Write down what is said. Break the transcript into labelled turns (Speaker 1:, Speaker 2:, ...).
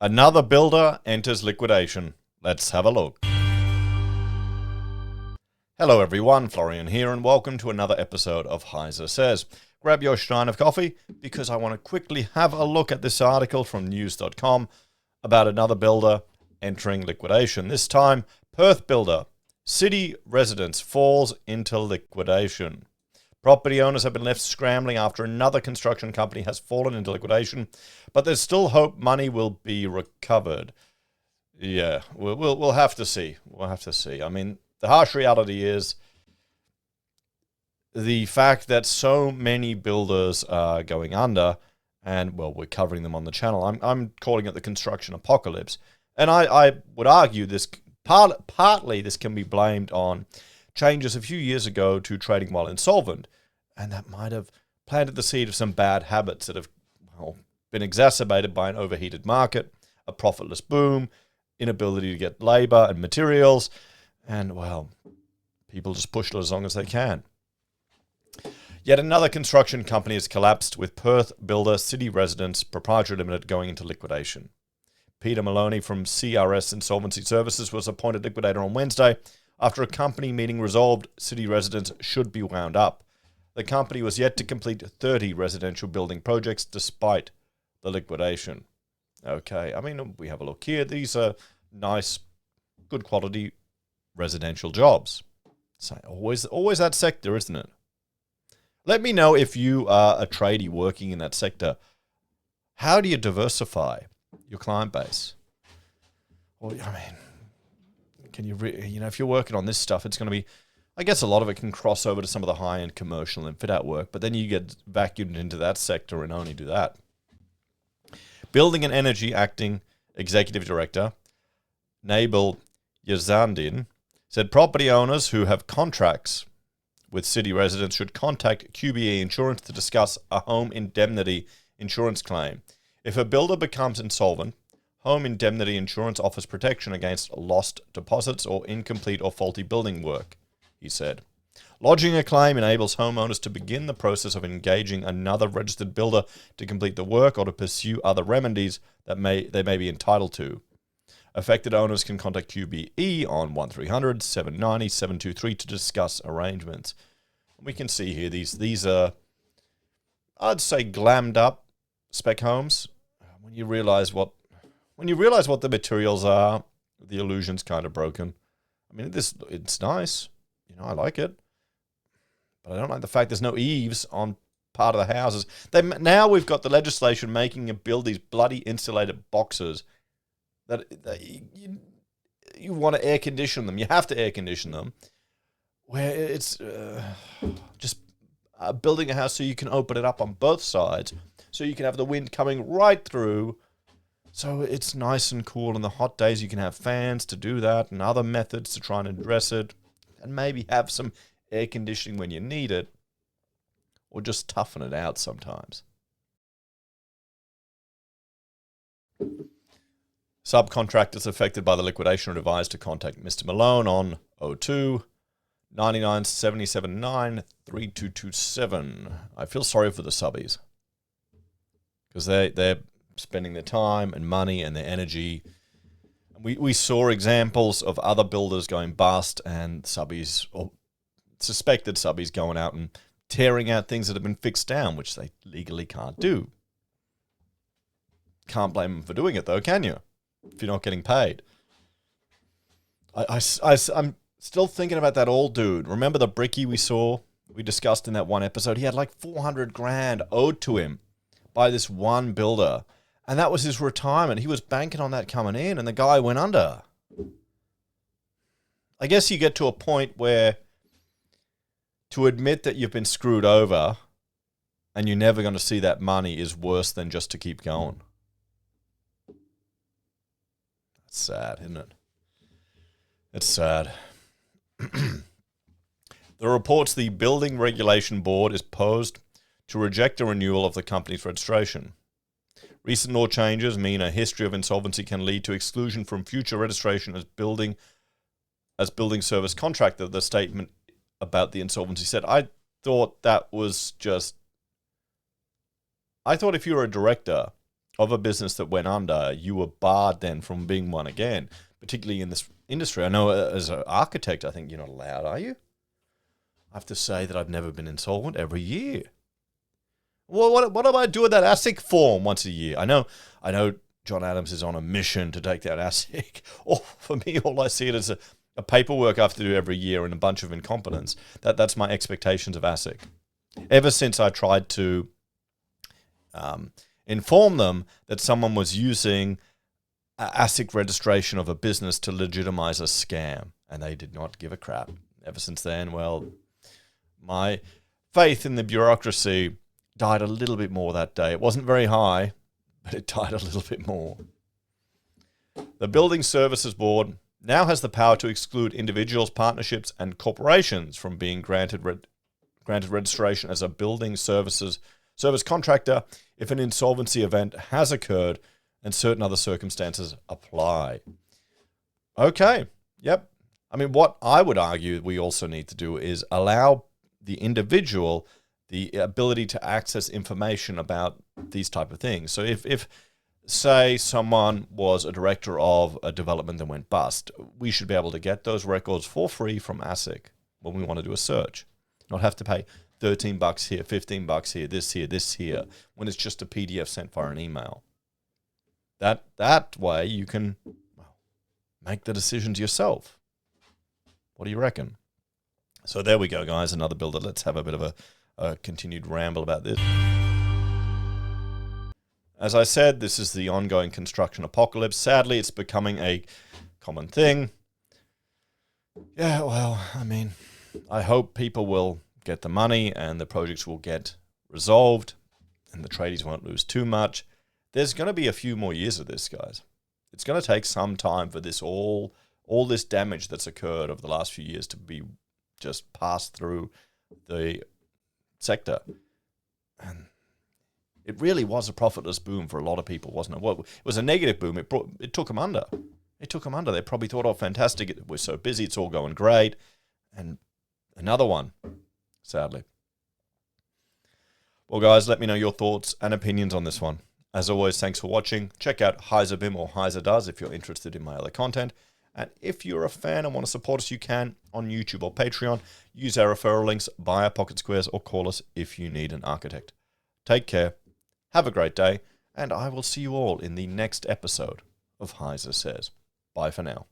Speaker 1: Another builder enters liquidation. Let's have a look. Hello everyone, Florian here, and welcome to another episode of HeiseSays. Grab your stein of coffee because I want to quickly have a look at this article from news.com about another builder entering liquidation. This time, Perth builder, city residence falls into liquidation. Property owners have been left scrambling after another construction company has fallen into liquidation, but there's still hope money will be recovered. Yeah, we'll have to see. We'll have to see. I mean, the harsh reality is the fact that so many builders are going under, and well, we're covering them on the channel. I'm calling it the construction apocalypse, and I would argue this partly this can be blamed on changes a few years ago to trading while insolvent, and that might have planted the seed of some bad habits that have been exacerbated by an overheated market, a profitless boom, inability to get labor and materials, and, well, people just push it as long as they can. Yet another construction company has collapsed, with Perth builder City Residence Proprietary Limited going into liquidation. Peter Maloney from CRS Insolvency Services was appointed liquidator on Wednesday after a company meeting resolved City Residence should be wound up. The company was yet to complete 30 residential building projects despite the liquidation. Okay, I mean, we have a look here. These are nice, good quality residential jobs. So always that sector, isn't it? Let me know if you are a tradie working in that sector. How do you diversify your client base? Well, I mean, can you, if you're working on this stuff, it's going to be, I guess a lot of it can cross over to some of the high-end commercial and fit-out work, but then you get vacuumed into that sector and only do that. Building and Energy Acting Executive Director, Nabil Yazandin, said property owners who have contracts with city residents should contact QBE Insurance to discuss a home indemnity insurance claim. If a builder becomes insolvent, home indemnity insurance offers protection against lost deposits or incomplete or faulty building work, he said. Lodging a claim enables homeowners to begin the process of engaging another registered builder to complete the work or to pursue other remedies that they may be entitled to. Affected owners can contact QBE on 1300 790 723 to discuss arrangements. We can see here these are, I'd say, glammed up spec homes. When you realize what the materials are, the illusion's kind of broken. I mean, it's nice, I like it, but I don't like the fact there's no eaves on part of the houses. Now we've got the legislation making you build these bloody insulated boxes that you want to air condition them. You have to air condition them. Where it's just building a house so you can open it up on both sides, so you can have the wind coming right through. So it's nice and cool. On the hot days, you can have fans to do that and other methods to try and address it, and maybe have some air conditioning when you need it, or just toughen it out sometimes. Subcontractors affected by the liquidation are advised to contact Mr. Malone on 02 99 779 3227. I feel sorry for the subbies, because they're spending their time and money and their energy. We saw examples of other builders going bust and subbies, or suspected subbies, going out and tearing out things that have been fixed down, which they legally can't do. Can't blame them for doing it, though, can you? If you're not getting paid. I'm still thinking about that old dude. Remember the brickie we discussed in that one episode? He had like 400 grand owed to him by this one builder, and that was his retirement. He was banking on that coming in, and the guy went under. I guess you get to a point where to admit that you've been screwed over and you're never going to see that money is worse than just to keep going. That's sad, isn't it? It's sad. The reports the Building Regulation Board is posed to reject a renewal of the company's registration. Recent law changes mean a history of insolvency can lead to exclusion from future registration as building service contractor, the statement about the insolvency said. I thought if you were a director of a business that went under, you were barred then from being one again, particularly in this industry. I know as an architect, I think you're not allowed, are you? I have to say that I've never been insolvent every year. Well, what do I do with that ASIC form once a year? I know John Adams is on a mission to take that ASIC. Or for me, all I see it as a paperwork I have to do every year and a bunch of incompetence. That's my expectations of ASIC. Ever since I tried to inform them that someone was using ASIC registration of a business to legitimize a scam, and they did not give a crap. Ever since then, well, my faith in the bureaucracy died a little bit more that day. It wasn't very high, but it died a little bit more. The Building Services Board now has the power to exclude individuals, partnerships, and corporations from being granted registration as a building service contractor if an insolvency event has occurred and certain other circumstances apply. Okay, yep. I mean, what I would argue we also need to do is allow the individual the ability to access information about these type of things. So if say someone was a director of a development that went bust, we should be able to get those records for free from ASIC when we want to do a search. Not have to pay $13 here, $15 here, this here, when it's just a PDF sent via an email. That way you can make the decisions yourself. What do you reckon? So there we go, guys. Another builder. Let's have a bit of a continued ramble about this. As I said, this is the ongoing construction apocalypse. Sadly, it's becoming a common thing. Yeah, well, I mean, I hope people will get the money and the projects will get resolved and the tradies won't lose too much. There's going to be a few more years of this, guys. It's going to take some time for this all this damage that's occurred over the last few years to be just passed through the sector. And it really was a profitless boom for a lot of people, wasn't it? Well, it was a negative boom. It took them under. It took them under. They probably thought, oh, fantastic. We're so busy. It's all going great. And another one, sadly. Well, guys, let me know your thoughts and opinions on this one. As always, thanks for watching. Check out HeiseBim or Heise Does if you're interested in my other content. And if you're a fan and want to support us, you can on YouTube or Patreon. Use our referral links, buy our pocket squares, or call us if you need an architect. Take care. Have a great day, and I will see you all in the next episode of HeiseSays. Bye for now.